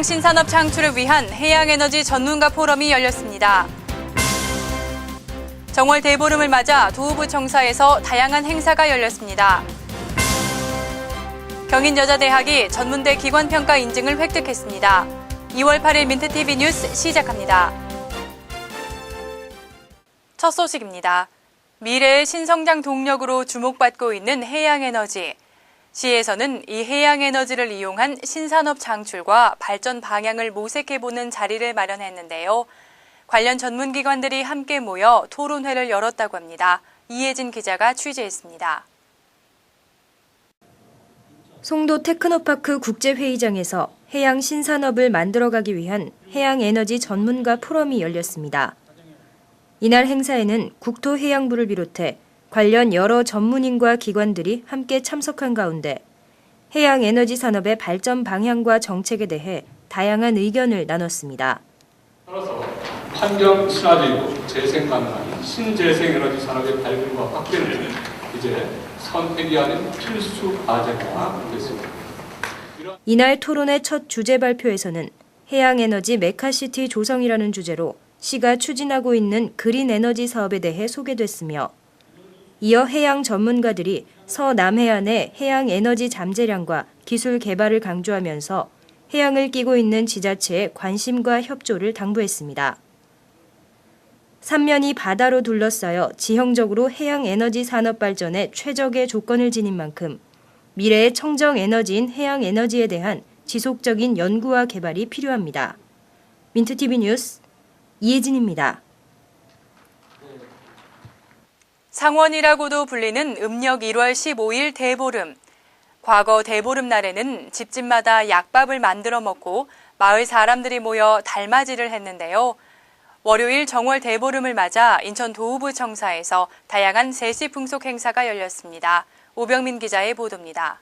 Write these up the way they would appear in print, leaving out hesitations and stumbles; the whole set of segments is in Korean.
신산업 창출을 위한 해양에너지 전문가 포럼이 열렸습니다. 정월 대보름을 맞아 도읍부청사에서 다양한 행사가 열렸습니다. 경인여자대학이 전문대 기관평가 인증을 획득했습니다. 2월 8일 민트TV 뉴스 시작합니다. 첫 소식입니다. 미래의 신성장 동력으로 주목받고 있는 해양에너지. 시에서는 이 해양에너지를 이용한 신산업 창출과 발전 방향을 모색해보는 자리를 마련했는데요. 관련 전문기관들이 함께 모여 토론회를 열었다고 합니다. 이혜진 기자가 취재했습니다. 송도 테크노파크 국제회의장에서 해양 신산업을 만들어가기 위한 해양에너지 전문가 포럼이 열렸습니다. 이날 행사에는 국토해양부를 비롯해 관련 여러 전문인과 기관들이 함께 참석한 가운데 해양에너지 산업의 발전 방향과 정책에 대해 다양한 의견을 나눴습니다. 따라서 환경 친화적이고 재생 가능한 신재생 에너지 산업의 발굴과 확대는 이제 선택이 아닌 필수 과제가 됐습니다. 이날 토론회 첫 주제 발표에서는 해양에너지 메카시티 조성이라는 주제로 시가 추진하고 있는 그린 에너지 사업에 대해 소개됐으며 이어 해양 전문가들이 서남해안의 해양 에너지 잠재량과 기술 개발을 강조하면서 해양을 끼고 있는 지자체의 관심과 협조를 당부했습니다. 삼면이 바다로 둘러싸여 지형적으로 해양 에너지 산업 발전에 최적의 조건을 지닌 만큼 미래의 청정 에너지인 해양 에너지에 대한 지속적인 연구와 개발이 필요합니다. 민트TV 뉴스 이혜진입니다. 상원이라고도 불리는 음력 1월 15일 대보름. 과거 대보름 날에는 집집마다 약밥을 만들어 먹고 마을 사람들이 모여 달맞이를 했는데요. 월요일 정월 대보름을 맞아 인천 도읍부청사에서 다양한 세시 풍속 행사가 열렸습니다. 오병민 기자의 보도입니다.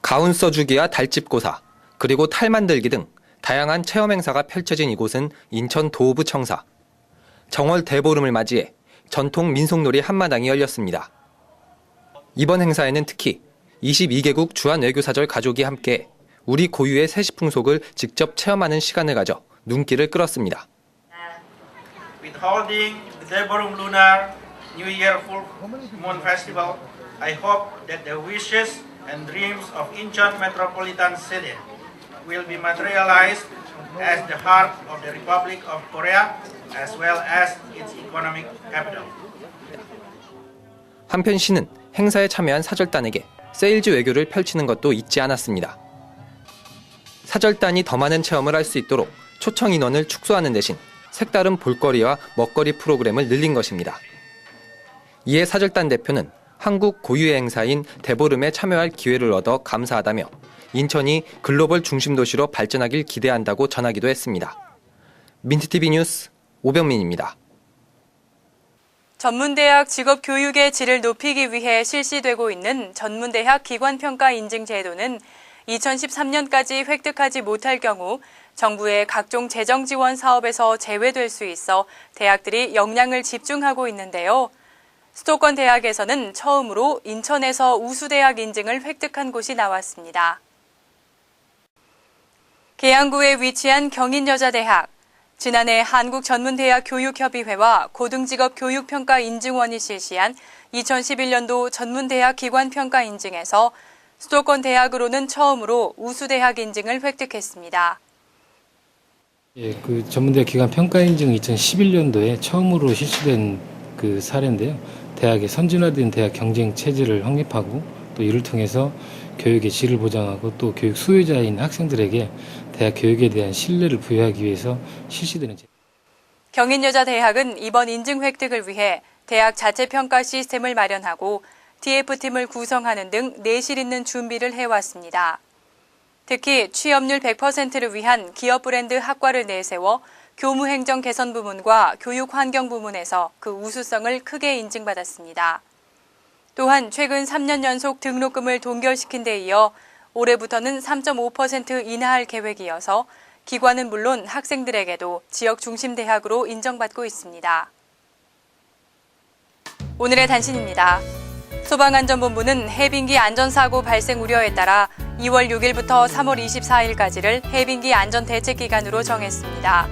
가운 써주기와 달집고사, 그리고 탈 만들기 등 다양한 체험 행사가 펼쳐진 이곳은 인천 도읍부청사. 정월 대보름을 맞이해 전통 민속놀이 한마당이 열렸습니다. 이번 행사에는 특히 22개국 주한 외교사절 가족이 함께 우리 고유의 세시풍속을 직접 체험하는 시간을 가져 눈길을 끌었습니다. With holding the Deorum Lunar New Year Full Moon Festival, I hope that the wishes and dreams of Incheon Metropolitan City will be materialized as the heart of the Republic of Korea, as well as its economic capital. 한편 시는 행사에 참여한 사절단에게 세일즈 외교를 펼치는 것도 잊지 않았습니다. 사절단이 더 많은 체험을 할 수 있도록 초청 인원을 축소하는 대신 색다른 볼거리와 먹거리 프로그램을 늘린 것입니다. 이에 사절단 대표는 한국 고유의 행사인 대보름에 참여할 기회를 얻어 감사하다며 인천이 글로벌 중심 도시로 발전하길 기대한다고 전하기도 했습니다. 민트TV 뉴스 오병민입니다. 전문대학 직업교육의 질을 높이기 위해 실시되고 있는 전문대학 기관평가 인증 제도는 2013년까지 획득하지 못할 경우 정부의 각종 재정 지원 사업에서 제외될 수 있어 대학들이 역량을 집중하고 있는데요. 수도권 대학에서는 처음으로 인천에서 우수대학 인증을 획득한 곳이 나왔습니다. 계양구에 위치한 경인여자대학. 지난해 한국전문대학교육협의회와 고등직업교육평가인증원이 실시한 2011년도 전문대학 기관평가 인증에서 수도권 대학으로는 처음으로 우수대학 인증을 획득했습니다. 전문대학 기관평가 인증 2011년도에 처음으로 실시된 사례인데요. 대학의 선진화된 대학 경쟁 체제를 확립하고 또 이를 통해서 교육의 질을 보장하고 또 교육 수요자인 학생들에게 대학 교육에 대한 신뢰를 부여하기 위해서 실시되는 제도. 경인여자대학은 이번 인증 획득을 위해 대학 자체 평가 시스템을 마련하고 TF팀을 구성하는 등 내실 있는 준비를 해왔습니다. 특히 취업률 100%를 위한 기업 브랜드 학과를 내세워 교무행정 개선 부문과 교육환경 부문에서 그 우수성을 크게 인증받았습니다. 또한 최근 3년 연속 등록금을 동결시킨 데 이어 올해부터는 3.5% 인하할 계획이어서 기관은 물론 학생들에게도 지역 중심 대학으로 인정받고 있습니다. 오늘의 단신입니다. 소방안전본부는 해빙기 안전사고 발생 우려에 따라 2월 6일부터 3월 24일까지를 해빙기 안전대책기간으로 정했습니다.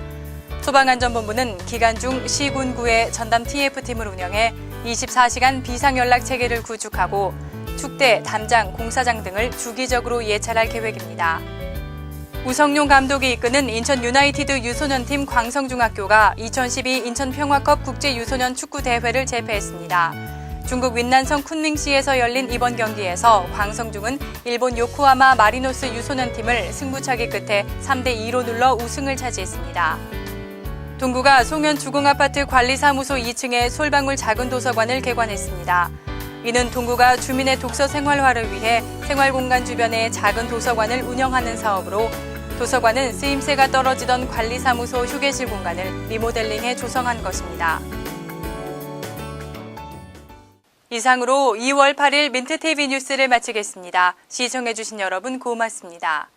소방안전본부는 기간 중 시군구의 전담 TF팀을 운영해 24시간 비상연락체계를 구축하고 축대, 담장, 공사장 등을 주기적으로 예찰할 계획입니다. 우성룡 감독이 이끄는 인천 유나이티드 유소년팀 광성중학교가 2012 인천평화컵 국제유소년 축구대회를 제패했습니다. 중국 윈난성 쿤밍시에서 열린 이번 경기에서 광성중은 일본 요코하마 마리노스 유소년팀을 승부차기 끝에 3대2로 눌러 우승을 차지했습니다. 동구가 송현 주공아파트 관리사무소 2층에 솔방울 작은 도서관을 개관했습니다. 이는 동구가 주민의 독서 생활화를 위해 생활공간 주변에 작은 도서관을 운영하는 사업으로 도서관은 쓰임새가 떨어지던 관리사무소 휴게실 공간을 리모델링해 조성한 것입니다. 이상으로 2월 8일 민트TV 뉴스를 마치겠습니다. 시청해주신 여러분 고맙습니다.